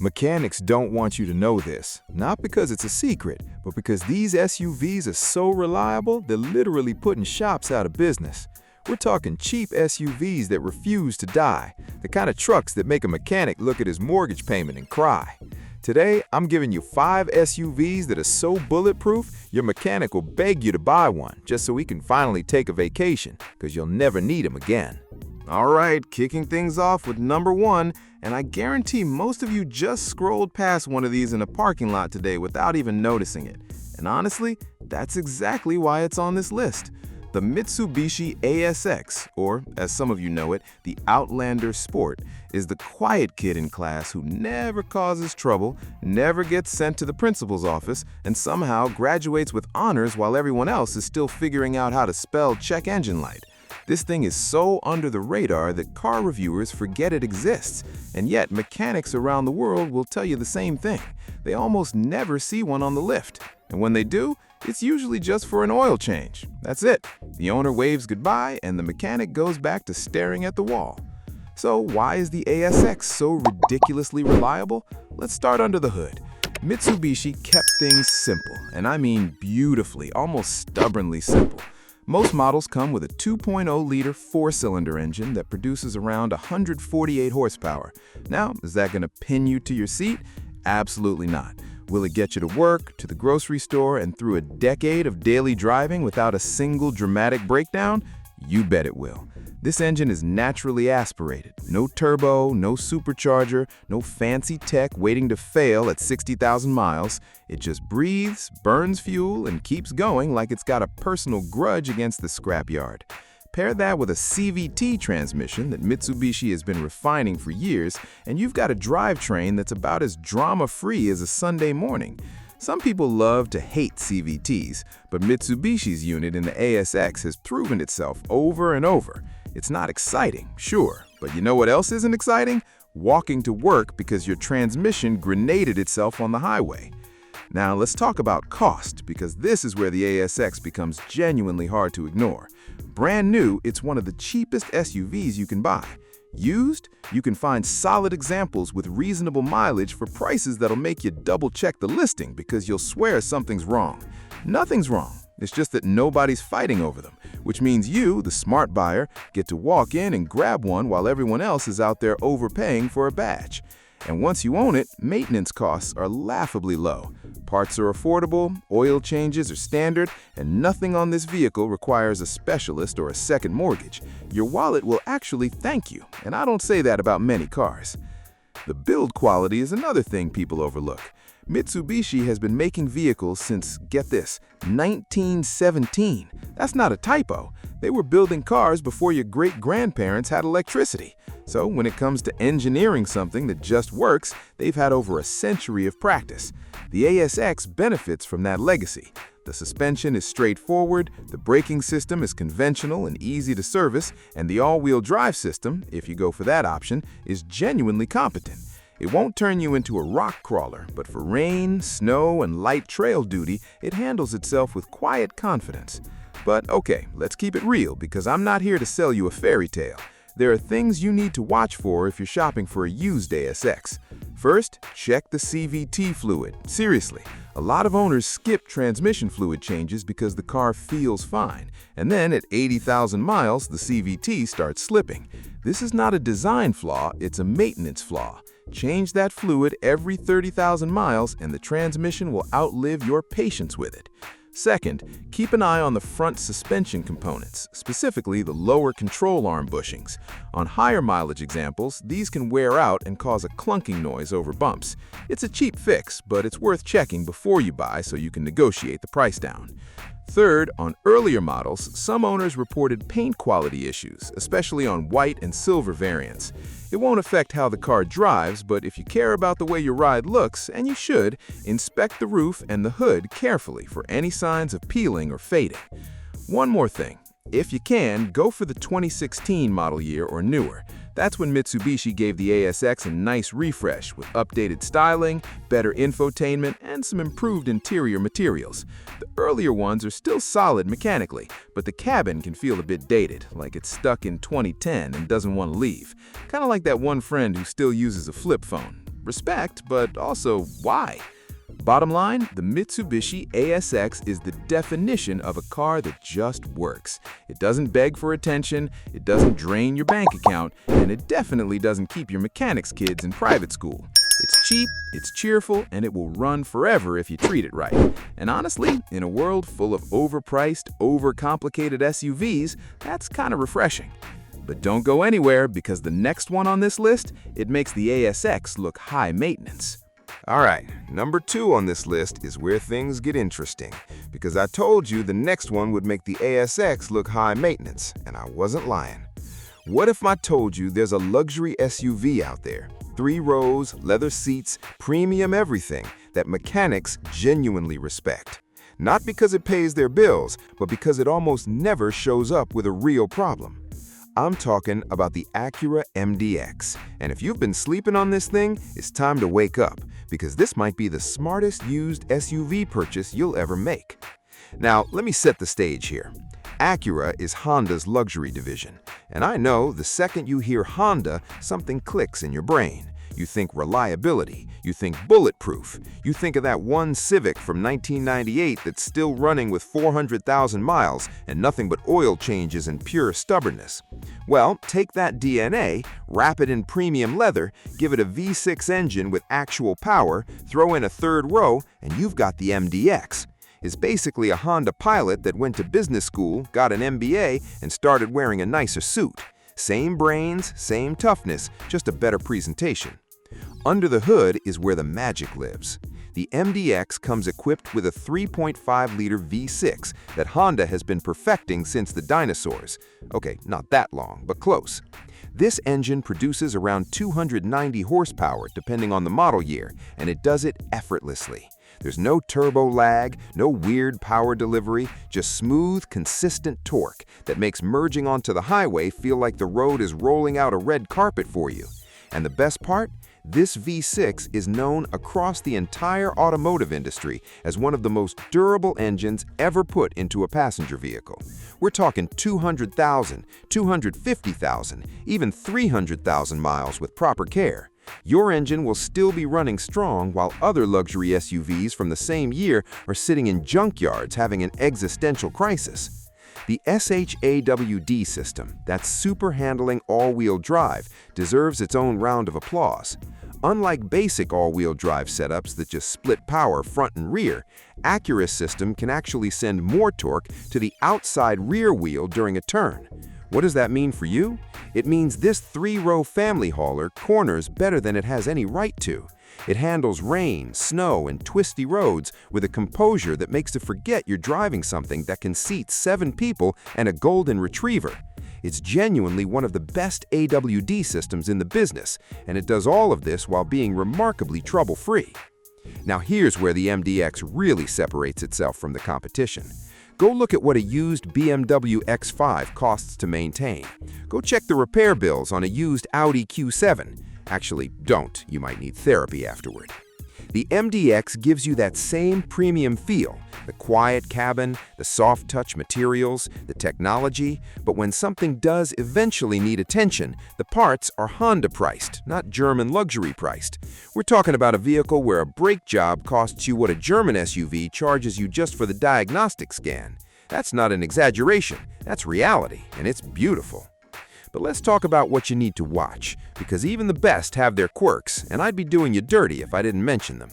Mechanics don't want you to know this, not because it's a secret, but because these SUVs are so reliable, they're literally putting shops out of business. We're talking cheap SUVs that refuse to die, the kind of trucks that make a mechanic look at his mortgage payment and cry. Today, I'm giving you 5 SUVs that are so bulletproof, your mechanic will beg you to buy one just so he can finally take a vacation, because you'll never need him again. All right, kicking things off with number 1, and I guarantee most of you just scrolled past one of these in a parking lot today without even noticing it. And honestly, that's exactly why it's on this list. The Mitsubishi ASX, or as some of you know it, the Outlander Sport, is the quiet kid in class who never causes trouble, never gets sent to the principal's office, and somehow graduates with honors while everyone else is still figuring out how to spell check engine light. This thing is so under the radar that car reviewers forget it exists, and yet mechanics around the world will tell you the same thing. They almost never see one on the lift, and when they do, it's usually just for an oil change. That's it. The owner waves goodbye, and the mechanic goes back to staring at the wall. So why is the ASX so ridiculously reliable? Let's start under the hood. Mitsubishi kept things simple, and I mean beautifully, almost stubbornly simple. Most models come with a 2.0-liter 4-cylinder engine that produces around 148 horsepower. Now, is that going to pin you to your seat? Absolutely not. Will it get you to work, to the grocery store, and through a decade of daily driving without a single dramatic breakdown? You bet it will. This engine is naturally aspirated. No turbo, no supercharger, no fancy tech waiting to fail at 60,000 miles. It just breathes, burns fuel, and keeps going like it's got a personal grudge against the scrapyard. Pair that with a CVT transmission that Mitsubishi has been refining for years, and you've got a drivetrain that's about as drama-free as a Sunday morning. Some people love to hate CVTs, but Mitsubishi's unit in the ASX has proven itself over and over. It's not exciting, sure, but you know what else isn't exciting? Walking to work because your transmission grenaded itself on the highway. Now let's talk about cost, because this is where the ASX becomes genuinely hard to ignore. Brand new, it's one of the cheapest SUVs you can buy. Used, you can find solid examples with reasonable mileage for prices that'll make you double-check the listing because you'll swear something's wrong. Nothing's wrong. It's just that nobody's fighting over them, which means you, the smart buyer, get to walk in and grab one while everyone else is out there overpaying for a badge. And once you own it, maintenance costs are laughably low. Parts are affordable, oil changes are standard, and nothing on this vehicle requires a specialist or a second mortgage. Your wallet will actually thank you, and I don't say that about many cars. The build quality is another thing people overlook. Mitsubishi has been making vehicles since, get this, 1917. That's not a typo. They were building cars before your great-grandparents had electricity. So when it comes to engineering something that just works, they've had over a century of practice. The ASX benefits from that legacy. The suspension is straightforward, the braking system is conventional and easy to service, and the all-wheel drive system, if you go for that option, is genuinely competent. It won't turn you into a rock crawler, but for rain, snow, and light trail duty, it handles itself with quiet confidence. But okay, let's keep it real, because I'm not here to sell you a fairy tale. There are things you need to watch for if you're shopping for a used ASX. First, check the CVT fluid. Seriously, a lot of owners skip transmission fluid changes because the car feels fine, and then at 80,000 miles, the CVT starts slipping. This is not a design flaw, it's a maintenance flaw. Change that fluid every 30,000 miles and the transmission will outlive your patience with it. Second, keep an eye on the front suspension components, specifically the lower control arm bushings. On higher mileage examples, these can wear out and cause a clunking noise over bumps. It's a cheap fix, but it's worth checking before you buy so you can negotiate the price down. Third, on earlier models, some owners reported paint quality issues, especially on white and silver variants. It won't affect how the car drives, but if you care about the way your ride looks, and you should, inspect the roof and the hood carefully for any signs of peeling or fading. One more thing. If you can, go for the 2016 model year or newer. That's when Mitsubishi gave the ASX a nice refresh with updated styling, better infotainment, and some improved interior materials. The earlier ones are still solid mechanically, but the cabin can feel a bit dated, like it's stuck in 2010 and doesn't want to leave. Kind of like that one friend who still uses a flip phone. respect, but also why? Bottom line, the Mitsubishi ASX is the definition of a car that just works. It doesn't beg for attention, it doesn't drain your bank account, and it definitely doesn't keep your mechanics kids in private school. It's cheap, it's cheerful, and it will run forever if you treat it right. And honestly, in a world full of overpriced, overcomplicated SUVs, that's kind of refreshing. But don't go anywhere, because the next one on this list, it makes the ASX look high maintenance. All right, number 2 on this list is where things get interesting, because I told you the next one would make the ASX look high maintenance, and I wasn't lying. What if I told you there's a luxury SUV out there, 3 rows, leather seats, premium everything, that mechanics genuinely respect? Not because it pays their bills, but because it almost never shows up with a real problem. I'm talking about the Acura MDX, and if you've been sleeping on this thing, it's time to wake up, because this might be the smartest used SUV purchase you'll ever make. Now, let me set the stage here. Acura is Honda's luxury division, and I know the second you hear Honda, something clicks in your brain. You think reliability, you think bulletproof, you think of that one Civic from 1998 that's still running with 400,000 miles and nothing but oil changes and pure stubbornness. Well, take that DNA, wrap it in premium leather, give it a V6 engine with actual power, throw in a 3rd row, and you've got the MDX. It's basically a Honda pilot that went to business school, got an MBA, and started wearing a nicer suit. Same brains, same toughness, just a better presentation. Under the hood is where the magic lives. The MDX comes equipped with a 3.5-liter V6 that Honda has been perfecting since the dinosaurs. Okay, not that long, but close. This engine produces around 290 horsepower depending on the model year, and it does it effortlessly. There's no turbo lag, no weird power delivery, just smooth, consistent torque that makes merging onto the highway feel like the road is rolling out a red carpet for you. And the best part? This V6 is known across the entire automotive industry as one of the most durable engines ever put into a passenger vehicle. We're talking 200,000, 250,000, even 300,000 miles with proper care. Your engine will still be running strong while other luxury SUVs from the same year are sitting in junkyards having an existential crisis. The SHAWD system, that super handling all-wheel drive, deserves its own round of applause. Unlike basic all-wheel drive setups that just split power front and rear, Acura's system can actually send more torque to the outside rear wheel during a turn. What does that mean for you? It means this 3-row family hauler corners better than it has any right to. It handles rain, snow, and twisty roads with a composure that makes you forget you're driving something that can seat 7 people and a golden retriever. It's genuinely one of the best AWD systems in the business, and it does all of this while being remarkably trouble-free. Now here's where the MDX really separates itself from the competition. Go look at what a used BMW X5 costs to maintain. Go check the repair bills on a used Audi Q7. Actually, don't. You might need therapy afterward. The MDX gives you that same premium feel, the quiet cabin, the soft touch materials, the technology, but when something does eventually need attention, the parts are Honda priced, not German luxury priced. We're talking about a vehicle where a brake job costs you what a German SUV charges you just for the diagnostic scan. That's not an exaggeration, that's reality, and it's beautiful. But let's talk about what you need to watch, because even the best have their quirks, and I'd be doing you dirty if I didn't mention them.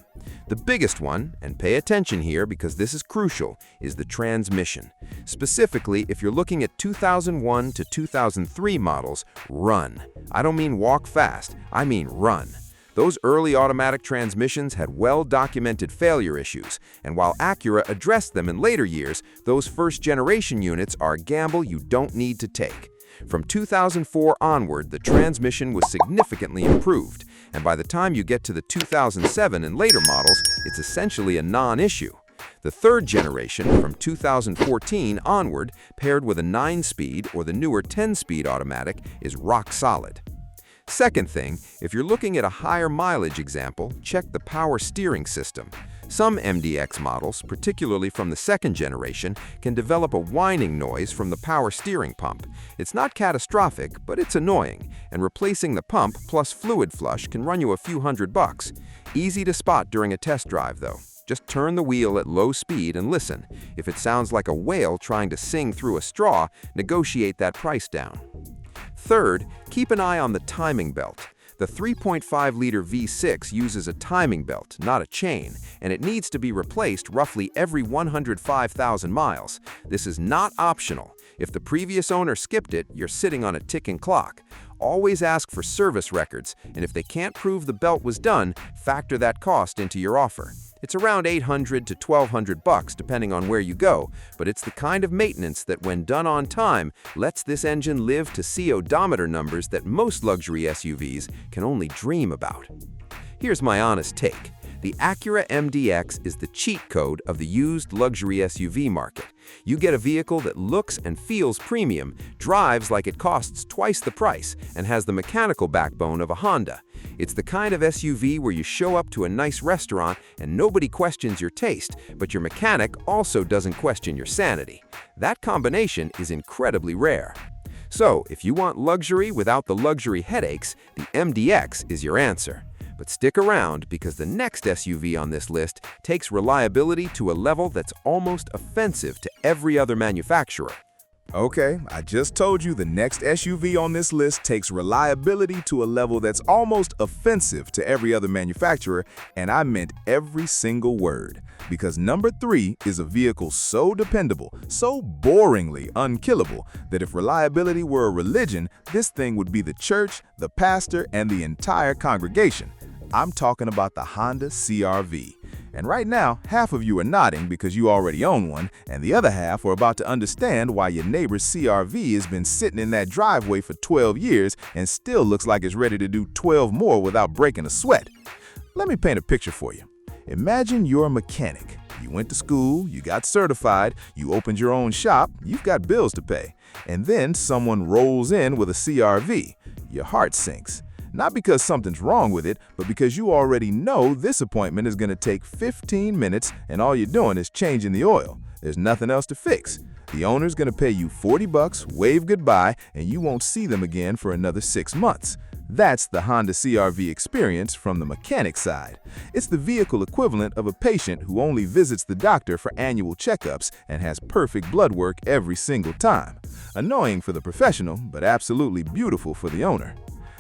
The biggest one, and pay attention here because this is crucial, is the transmission. Specifically, if you're looking at 2001 to 2003 models, run. I don't mean walk fast, I mean run. Those early automatic transmissions had well-documented failure issues, and while Acura addressed them in later years, those first-generation units are a gamble you don't need to take. From 2004 onward, the transmission was significantly improved, and by the time you get to the 2007 and later models, it's essentially a non-issue. The third generation, from 2014 onward, paired with a 9-speed or the newer 10-speed automatic, is rock solid. Second thing, if you're looking at a higher mileage example, check the power steering system. Some MDX models, particularly from the second generation, can develop a whining noise from the power steering pump. It's not catastrophic, but it's annoying, and replacing the pump plus fluid flush can run you a few $100. Easy to spot during a test drive, though. Just turn the wheel at low speed and listen. If it sounds like a whale trying to sing through a straw, negotiate that price down. Third, keep an eye on the timing belt. The 3.5-liter V6 uses a timing belt, not a chain, and it needs to be replaced roughly every 105,000 miles. This is not optional. If the previous owner skipped it, you're sitting on a ticking clock. Always ask for service records, and if they can't prove the belt was done, factor that cost into your offer. It's around $800 to $1,200 depending on where you go, but it's the kind of maintenance that, when done on time, lets this engine live to see odometer numbers that most luxury SUVs can only dream about. Here's my honest take. The Acura MDX is the cheat code of the used luxury SUV market. You get a vehicle that looks and feels premium, drives like it costs twice the price, and has the mechanical backbone of a Honda. It's the kind of SUV where you show up to a nice restaurant and nobody questions your taste, but your mechanic also doesn't question your sanity. That combination is incredibly rare. So, if you want luxury without the luxury headaches, the MDX is your answer. But stick around, because the next SUV on this list takes reliability to a level that's almost offensive to every other manufacturer. Okay, I just told you the next SUV on this list takes reliability to a level that's almost offensive to every other manufacturer, and I meant every single word. Because number 3 is a vehicle so dependable, so boringly unkillable, that if reliability were a religion, this thing would be the church, the pastor, and the entire congregation. I'm talking about the Honda CR-V. And right now, half of you are nodding because you already own one, and the other half are about to understand why your neighbor's CR-V has been sitting in that driveway for 12 years and still looks like it's ready to do 12 more without breaking a sweat. Let me paint a picture for you. Imagine you're a mechanic. You went to school, you got certified, you opened your own shop, you've got bills to pay. And then someone rolls in with a CR-V. Your heart sinks. Not because something's wrong with it, but because you already know this appointment is going to take 15 minutes and all you're doing is changing the oil. There's nothing else to fix. The owner's going to pay you $40, wave goodbye, and you won't see them again for another 6 months. That's the Honda CR-V experience from the mechanic side. It's the vehicle equivalent of a patient who only visits the doctor for annual checkups and has perfect blood work every single time. Annoying for the professional, but absolutely beautiful for the owner.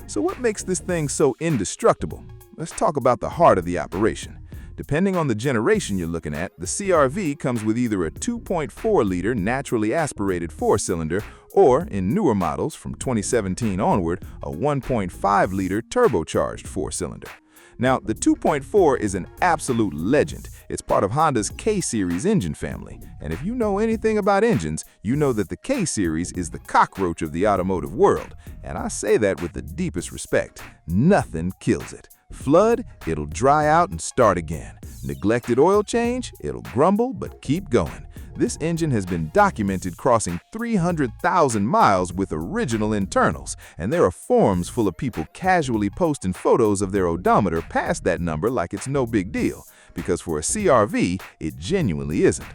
So what makes this thing so indestructible? Let's talk about the heart of the operation. Depending on the generation you're looking at, the CR-V comes with either a 2.4-liter naturally aspirated 4-cylinder or, in newer models from 2017 onward, a 1.5-liter turbocharged 4-cylinder. Now, the 2.4 is an absolute legend. It's part of Honda's K-Series engine family. And if you know anything about engines, you know that the K-Series is the cockroach of the automotive world. And I say that with the deepest respect. Nothing kills it. Flood, it'll dry out and start again. Neglected oil change, it'll grumble but keep going. This engine has been documented crossing 300,000 miles with original internals, and there are forums full of people casually posting photos of their odometer past that number like it's no big deal, because for a CR-V, it genuinely isn't.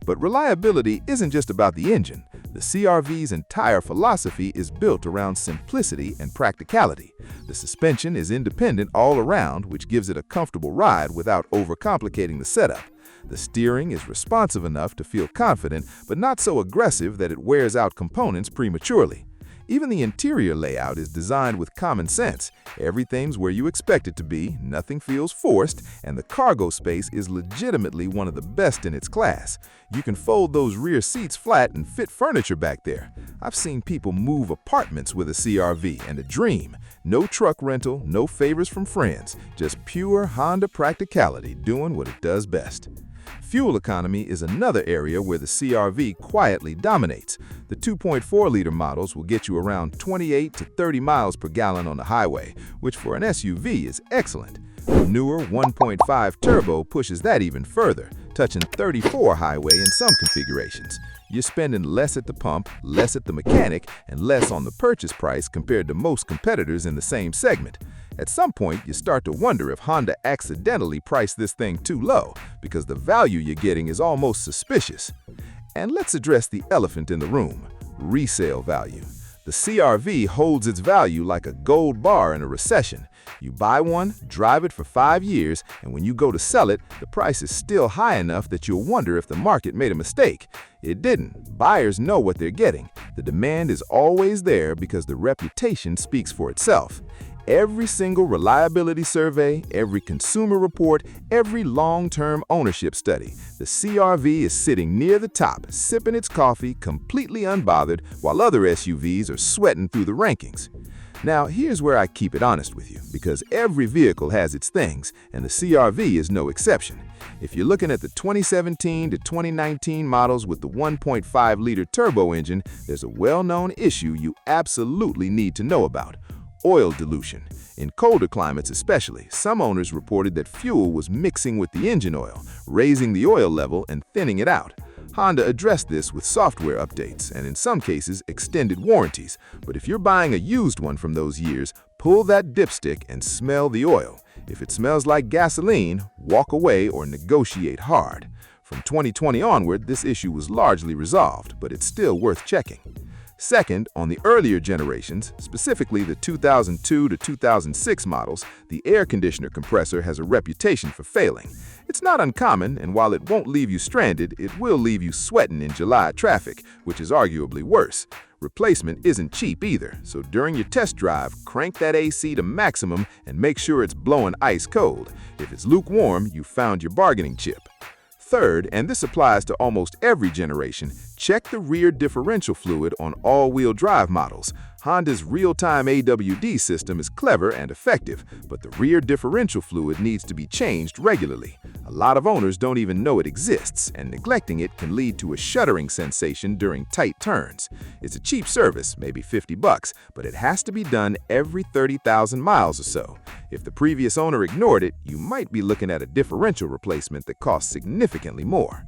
But reliability isn't just about the engine. The CR-V's entire philosophy is built around simplicity and practicality. The suspension is independent all around, which gives it a comfortable ride without overcomplicating the setup. The steering is responsive enough to feel confident, but not so aggressive that it wears out components prematurely. Even the interior layout is designed with common sense. Everything's where you expect it to be, nothing feels forced, and the cargo space is legitimately one of the best in its class. You can fold those rear seats flat and fit furniture back there. I've seen people move apartments with a CR-V, and a dream. No truck rental, no favors from friends, just pure Honda practicality doing what it does best. Fuel economy is another area where the CR-V quietly dominates. The 2.4-liter models will get you around 28 to 30 miles per gallon on the highway, which for an SUV is excellent. The newer 1.5 turbo pushes that even further, touching 34 highway in some configurations. You're spending less at the pump, less at the mechanic, and less on the purchase price compared to most competitors in the same segment. At some point, you start to wonder if Honda accidentally priced this thing too low, because the value you're getting is almost suspicious. And let's address the elephant in the room: resale value. The CR-V holds its value like a gold bar in a recession. You buy one, drive it for 5 years, and when you go to sell it, the price is still high enough that you'll wonder if the market made a mistake. It didn't. Buyers know what they're getting. The demand is always there because the reputation speaks for itself. Every single reliability survey, every consumer report, every long-term ownership study, the CR-V is sitting near the top, sipping its coffee, completely unbothered, while other SUVs are sweating through the rankings. Now, here's where I keep it honest with you, because every vehicle has its things, and the CR-V is no exception. If you're looking at the 2017 to 2019 models with the 1.5-liter turbo engine, there's a well-known issue you absolutely need to know about: oil dilution. In colder climates especially, some owners reported that fuel was mixing with the engine oil, raising the oil level and thinning it out. Honda addressed this with software updates and in some cases extended warranties, but if you're buying a used one from those years, pull that dipstick and smell the oil. If it smells like gasoline, walk away or negotiate hard. From 2020 onward, this issue was largely resolved, but it's still worth checking. Second, on the earlier generations, specifically the 2002 to 2006 models, the air conditioner compressor has a reputation for failing. It's not uncommon, and while it won't leave you stranded, it will leave you sweating in July traffic, which is arguably worse. Replacement isn't cheap either, so during your test drive, crank that AC to maximum and make sure it's blowing ice cold. If it's lukewarm, you found your bargaining chip. Third, and this applies to almost every generation, check the rear differential fluid on all-wheel drive models. Honda's real-time AWD system is clever and effective, but the rear differential fluid needs to be changed regularly. A lot of owners don't even know it exists, and neglecting it can lead to a shuddering sensation during tight turns. It's a cheap service, maybe $50, but it has to be done every 30,000 miles or so. If the previous owner ignored it, you might be looking at a differential replacement that costs significantly more.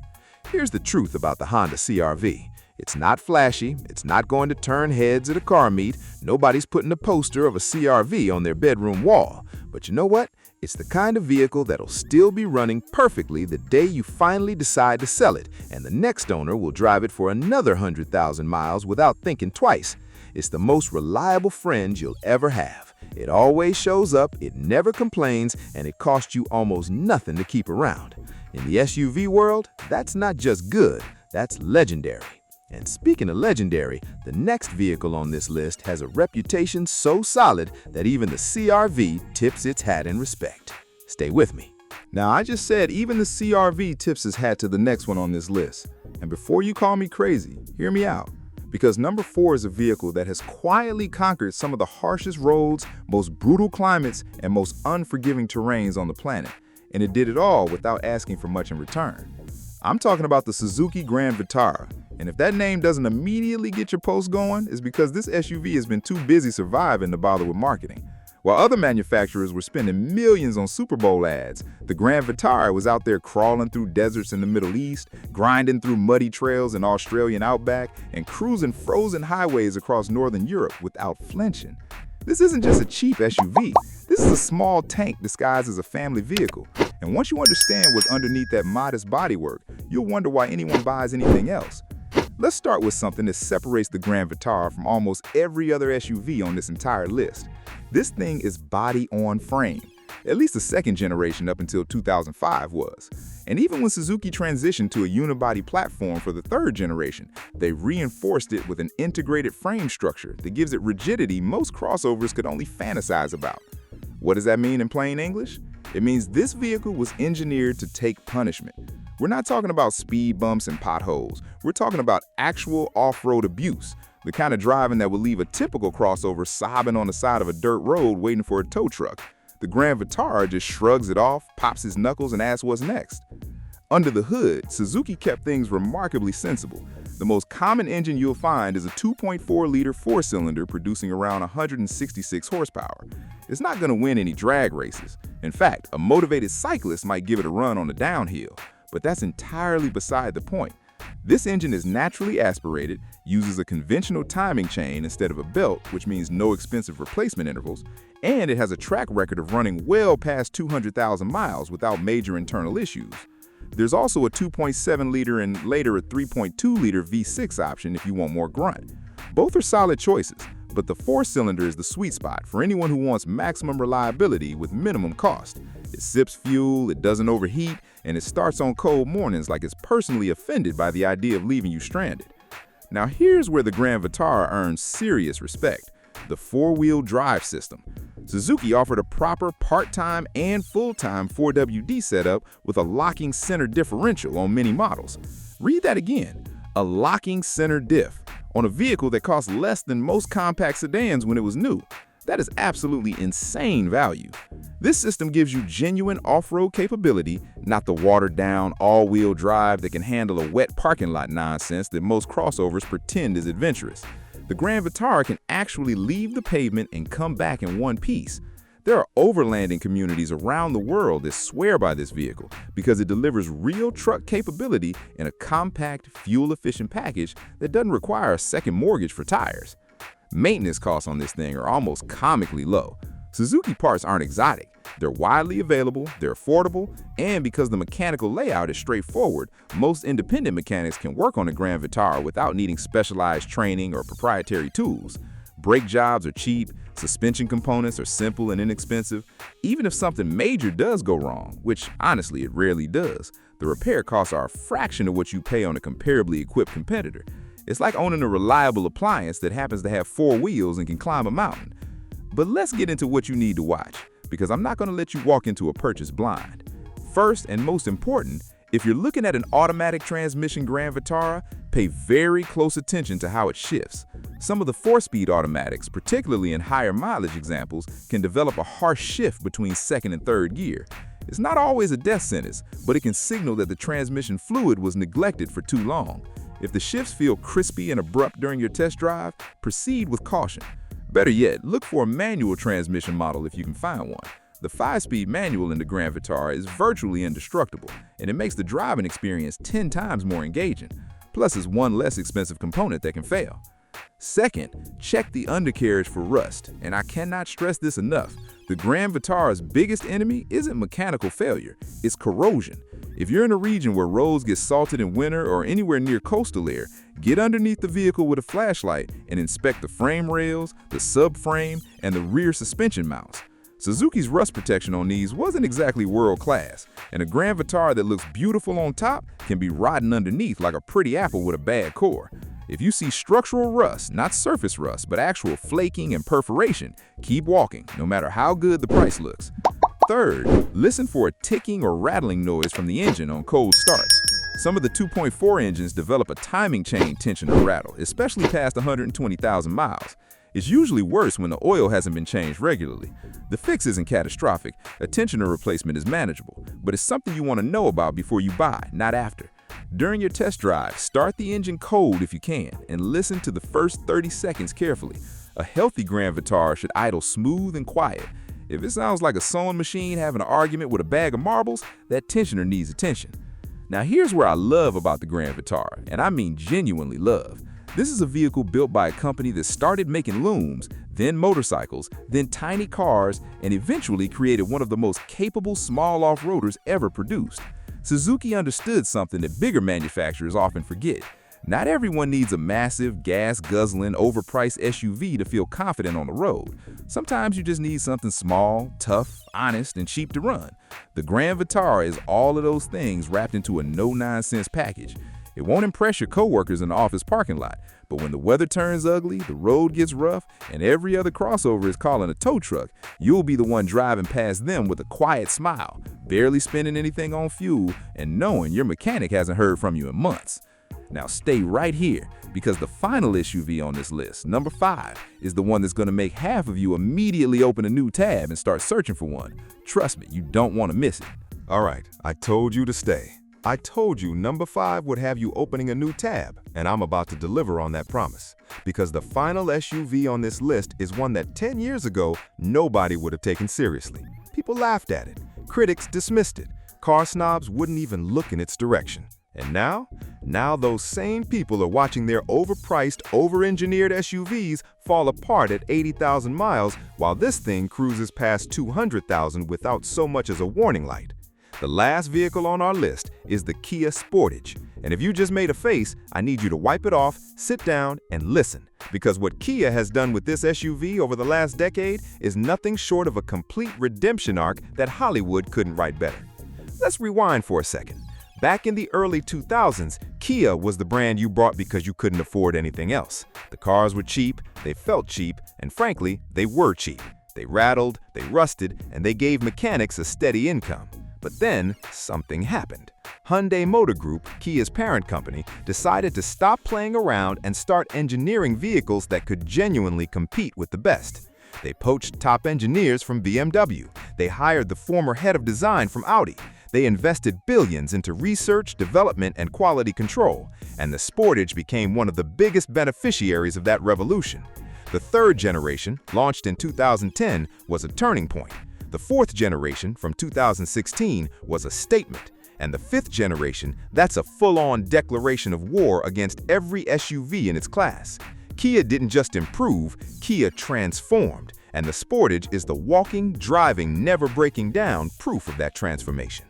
Here's the truth about the Honda CR-V. It's not flashy, it's not going to turn heads at a car meet, nobody's putting a poster of a CR-V on their bedroom wall. But you know what? It's the kind of vehicle that'll still be running perfectly the day you finally decide to sell it, and the next owner will drive it for another 100,000 miles without thinking twice. It's the most reliable friend you'll ever have. It always shows up, it never complains, and it costs you almost nothing to keep around. In the SUV world, that's not just good, that's legendary. And speaking of legendary, the next vehicle on this list has a reputation so solid that even the CR-V tips its hat in respect. Stay with me. Now, I just said even the CR-V tips his hat to the next one on this list. And before you call me crazy, hear me out. Because number 4 is a vehicle that has quietly conquered some of the harshest roads, most brutal climates, and most unforgiving terrains on the planet. And it did it all without asking for much in return. I'm talking about the Suzuki Grand Vitara. And if that name doesn't immediately get your post going, it's because this SUV has been too busy surviving to bother with marketing. While other manufacturers were spending millions on Super Bowl ads, the Grand Vitara was out there crawling through deserts in the Middle East, grinding through muddy trails in Australian outback, and cruising frozen highways across Northern Europe without flinching. This isn't just a cheap SUV. This is a small tank disguised as a family vehicle. And once you understand what's underneath that modest bodywork, you'll wonder why anyone buys anything else. Let's start with something that separates the Grand Vitara from almost every other SUV on this entire list. This thing is body on frame. At least the second generation up until 2005 was. And even when Suzuki transitioned to a unibody platform for the third generation, they reinforced it with an integrated frame structure that gives it rigidity most crossovers could only fantasize about. What does that mean in plain English? It means this vehicle was engineered to take punishment. We're not talking about speed bumps and potholes. We're talking about actual off-road abuse, the kind of driving that would leave a typical crossover sobbing on the side of a dirt road waiting for a tow truck. The Grand Vitara just shrugs it off, pops his knuckles, and asks what's next. Under the hood, Suzuki kept things remarkably sensible. The most common engine you'll find is a 2.4-liter four-cylinder producing around 166 horsepower. It's not going to win any drag races. In fact, a motivated cyclist might give it a run on the downhill. But that's entirely beside the point. This engine is naturally aspirated, uses a conventional timing chain instead of a belt, which means no expensive replacement intervals, and it has a track record of running well past 200,000 miles without major internal issues. There's also a 2.7-liter and later a 3.2-liter V6 option if you want more grunt. Both are solid choices, but the 4-cylinder is the sweet spot for anyone who wants maximum reliability with minimum cost. It sips fuel, it doesn't overheat, and it starts on cold mornings like it's personally offended by the idea of leaving you stranded. Now here's where the Grand Vitara earns serious respect: the 4-wheel drive system. Suzuki offered a proper part-time and full-time 4WD setup with a locking center differential on many models. Read that again: a locking center diff on a vehicle that cost less than most compact sedans when it was new. That is absolutely insane value. This system gives you genuine off-road capability, not the watered-down all-wheel drive that can handle a wet parking lot nonsense that most crossovers pretend is adventurous. The Grand Vitara can actually leave the pavement and come back in one piece. There are overlanding communities around the world that swear by this vehicle because it delivers real truck capability in a compact, fuel-efficient package that doesn't require a second mortgage for tires. Maintenance costs on this thing are almost comically low. Suzuki parts aren't exotic. They're widely available, they're affordable, and because the mechanical layout is straightforward, most independent mechanics can work on a Grand Vitara without needing specialized training or proprietary tools. Brake jobs are cheap, suspension components are simple and inexpensive. Even if something major does go wrong, which honestly it rarely does, the repair costs are a fraction of what you pay on a comparably equipped competitor. It's like owning a reliable appliance that happens to have 4 wheels and can climb a mountain. But let's get into what you need to watch, because I'm not going to let you walk into a purchase blind. First and most important, if you're looking at an automatic transmission Grand Vitara, pay very close attention to how it shifts. Some of the 4-speed automatics, particularly in higher mileage examples, can develop a harsh shift between second and third gear. It's not always a death sentence, but it can signal that the transmission fluid was neglected for too long. If the shifts feel crispy and abrupt during your test drive, proceed with caution. Better yet, look for a manual transmission model if you can find one. The 5-speed manual in the Grand Vitara is virtually indestructible, and it makes the driving experience 10 times more engaging. Plus, it's one less expensive component that can fail. Second, check the undercarriage for rust, and I cannot stress this enough. The Grand Vitara's biggest enemy isn't mechanical failure, it's corrosion. If you're in a region where roads get salted in winter or anywhere near coastal air, get underneath the vehicle with a flashlight and inspect the frame rails, the subframe, and the rear suspension mounts. Suzuki's rust protection on these wasn't exactly world-class, and a Grand Vitara that looks beautiful on top can be rotten underneath like a pretty apple with a bad core. If you see structural rust, not surface rust, but actual flaking and perforation, keep walking, no matter how good the price looks. Third, listen for a ticking or rattling noise from the engine on cold starts. Some of the 2.4 engines develop a timing chain tension or rattle, especially past 120,000 miles. It's usually worse when the oil hasn't been changed regularly. The fix isn't catastrophic, a tensioner replacement is manageable, but it's something you want to know about before you buy, not after. During your test drive, start the engine cold if you can, and listen to the first 30 seconds carefully. A healthy Grand Vitara should idle smooth and quiet. If it sounds like a sewing machine having an argument with a bag of marbles, that tensioner needs attention. Now here's where I love about the Grand Vitara, and I mean genuinely love. This is a vehicle built by a company that started making looms, then motorcycles, then tiny cars, and eventually created one of the most capable small off-roaders ever produced. Suzuki understood something that bigger manufacturers often forget. Not everyone needs a massive, gas-guzzling, overpriced SUV to feel confident on the road. Sometimes you just need something small, tough, honest, and cheap to run. The Grand Vitara is all of those things wrapped into a no-nonsense package. It won't impress your coworkers in the office parking lot, but when the weather turns ugly, the road gets rough, and every other crossover is calling a tow truck, you'll be the one driving past them with a quiet smile, barely spending anything on fuel, and knowing your mechanic hasn't heard from you in months. Now stay right here, because the final SUV on this list, number 5, is the one that's going to make half of you immediately open a new tab and start searching for one. Trust me, you don't want to miss it. All right, I told you to stay. I told you number 5 would have you opening a new tab, and I'm about to deliver on that promise. Because the final SUV on this list is one that 10 years ago, nobody would have taken seriously. People laughed at it. Critics dismissed it. Car snobs wouldn't even look in its direction. And now Now those same people are watching their overpriced, over-engineered SUVs fall apart at 80,000 miles while this thing cruises past 200,000 without so much as a warning light. The last vehicle on our list is the Kia Sportage. And if you just made a face, I need you to wipe it off, sit down, and listen. Because what Kia has done with this SUV over the last decade is nothing short of a complete redemption arc that Hollywood couldn't write better. Let's rewind for a second. Back in the early 2000s, Kia was the brand you bought because you couldn't afford anything else. The cars were cheap, they felt cheap, and frankly, they were cheap. They rattled, they rusted, and they gave mechanics a steady income. But then, something happened. Hyundai Motor Group, Kia's parent company, decided to stop playing around and start engineering vehicles that could genuinely compete with the best. They poached top engineers from BMW. They hired the former head of design from Audi. They invested billions into research, development, and quality control. And the Sportage became one of the biggest beneficiaries of that revolution. The third generation, launched in 2010, was a turning point. The fourth generation, from 2016, was a statement. And the fifth generation, that's a full-on declaration of war against every SUV in its class. Kia didn't just improve, Kia transformed. And the Sportage is the walking, driving, never breaking down proof of that transformation.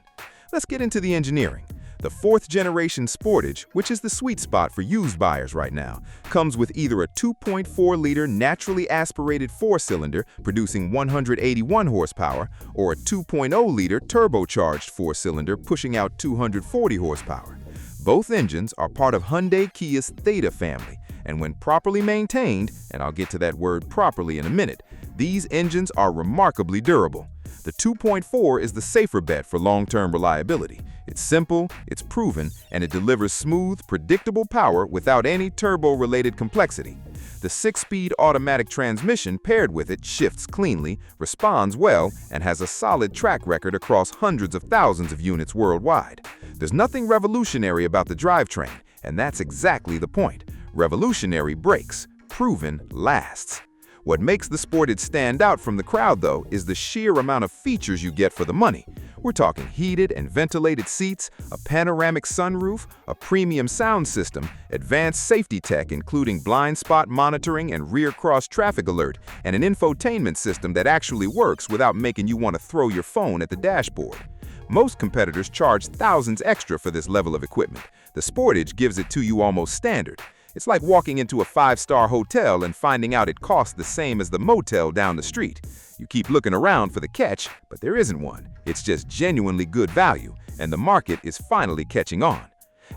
Let's get into the engineering. The fourth generation Sportage, which is the sweet spot for used buyers right now, comes with either a 2.4-liter naturally aspirated four-cylinder producing 181 horsepower or a 2.0-liter turbocharged four-cylinder pushing out 240 horsepower. Both engines are part of Hyundai Kia's Theta family, and when properly maintained, and I'll get to that word properly in a minute, these engines are remarkably durable. The 2.4 is the safer bet for long-term reliability. It's simple, it's proven, and it delivers smooth, predictable power without any turbo-related complexity. The 6-speed automatic transmission paired with it shifts cleanly, responds well, and has a solid track record across hundreds of thousands of units worldwide. There's nothing revolutionary about the drivetrain, and that's exactly the point. Revolutionary breaks, proven lasts. What makes the Sportage stand out from the crowd, though, is the sheer amount of features you get for the money. We're talking heated and ventilated seats, a panoramic sunroof, a premium sound system, advanced safety tech including blind spot monitoring and rear cross traffic alert, and an infotainment system that actually works without making you want to throw your phone at the dashboard. Most competitors charge thousands extra for this level of equipment. The Sportage gives it to you almost standard. It's like walking into a 5-star hotel and finding out it costs the same as the motel down the street. You keep looking around for the catch, but there isn't one. It's just genuinely good value, and the market is finally catching on.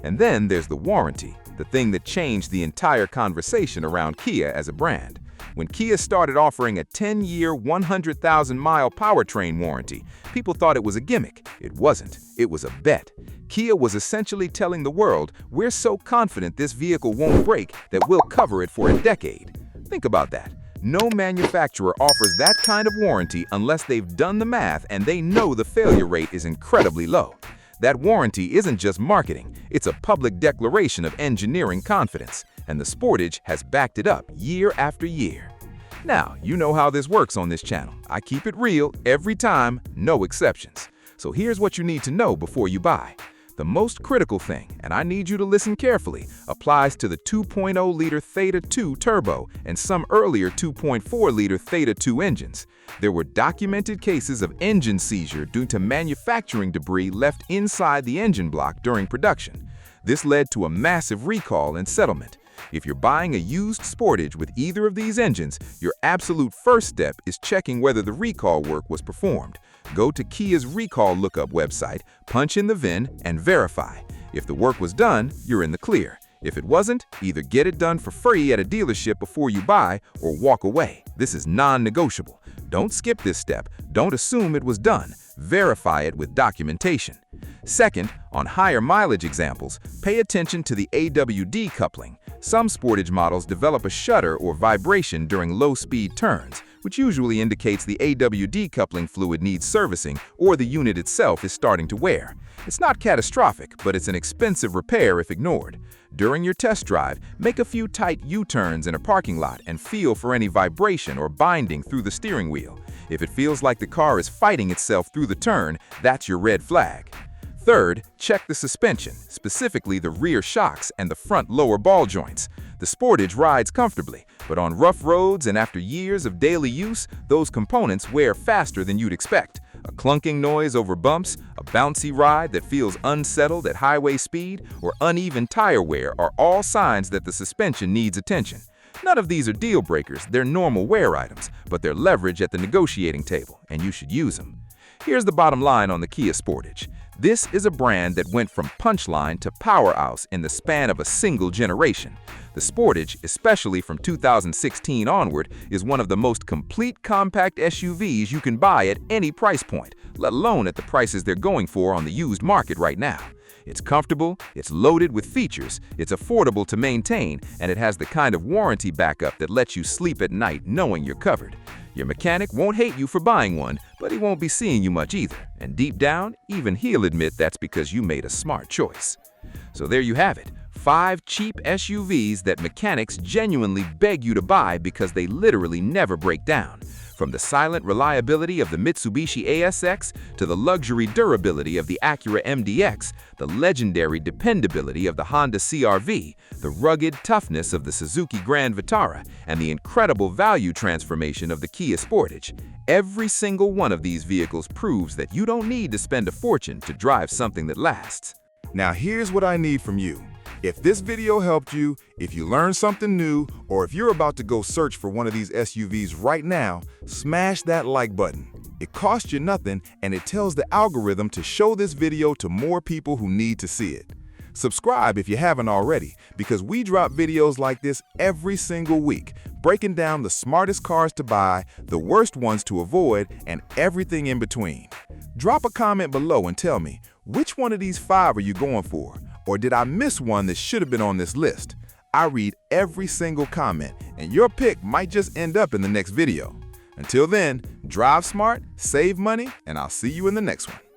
And then there's the warranty, the thing that changed the entire conversation around Kia as a brand. When Kia started offering a 10-year, 100,000-mile powertrain warranty, people thought it was a gimmick. It wasn't. It was a bet. Kia was essentially telling the world, we're so confident this vehicle won't break that we'll cover it for a decade. Think about that. No manufacturer offers that kind of warranty unless they've done the math and they know the failure rate is incredibly low. That warranty isn't just marketing, it's a public declaration of engineering confidence, and the Sportage has backed it up year after year. Now, you know how this works on this channel. I keep it real every time, no exceptions. So here's what you need to know before you buy. The most critical thing, and I need you to listen carefully, applies to the 2.0-liter Theta 2 turbo and some earlier 2.4-liter Theta 2 engines. There were documented cases of engine seizure due to manufacturing debris left inside the engine block during production. This led to a massive recall and settlement. If you're buying a used Sportage with either of these engines, your absolute first step is checking whether the recall work was performed. Go to Kia's recall lookup website, punch in the VIN, and verify. If the work was done, you're in the clear. If it wasn't, either get it done for free at a dealership before you buy or walk away. This is non-negotiable. Don't skip this step. Don't assume it was done. Verify it with documentation. Second, on higher mileage examples, pay attention to the AWD coupling. Some Sportage models develop a shudder or vibration during low-speed turns, which usually indicates the AWD coupling fluid needs servicing or the unit itself is starting to wear. It's not catastrophic, but it's an expensive repair if ignored. During your test drive, make a few tight U-turns in a parking lot and feel for any vibration or binding through the steering wheel. If it feels like the car is fighting itself through the turn, that's your red flag. Third, check the suspension, specifically the rear shocks and the front lower ball joints. The Sportage rides comfortably, but on rough roads and after years of daily use, those components wear faster than you'd expect. A clunking noise over bumps, a bouncy ride that feels unsettled at highway speed, or uneven tire wear are all signs that the suspension needs attention. None of these are deal breakers, they're normal wear items, but they're leverage at the negotiating table, and you should use them. Here's the bottom line on the Kia Sportage. This is a brand that went from punchline to powerhouse in the span of a single generation. The Sportage, especially from 2016 onward, is one of the most complete compact SUVs you can buy at any price point, let alone at the prices they're going for on the used market right now. It's comfortable, it's loaded with features, it's affordable to maintain, and it has the kind of warranty backup that lets you sleep at night knowing you're covered. Your mechanic won't hate you for buying one, but he won't be seeing you much either. And deep down, even he'll admit that's because you made a smart choice. So there you have it. 5 cheap SUVs that mechanics genuinely beg you to buy because they literally never break down. From the silent reliability of the Mitsubishi ASX to the luxury durability of the Acura MDX, the legendary dependability of the Honda CR-V, the rugged toughness of the Suzuki Grand Vitara, and the incredible value transformation of the Kia Sportage. Every single one of these vehicles proves that you don't need to spend a fortune to drive something that lasts. Now here's what I need from you. If this video helped you, if you learned something new, or if you're about to go search for one of these SUVs right now, smash that like button. It costs you nothing, and it tells the algorithm to show this video to more people who need to see it. Subscribe if you haven't already, because we drop videos like this every single week, breaking down the smartest cars to buy, the worst ones to avoid, and everything in between. Drop a comment below and tell me, which one of these 5 are you going for? Or did I miss one that should have been on this list? I read every single comment, and your pick might just end up in the next video. Until then, drive smart, save money, and I'll see you in the next one.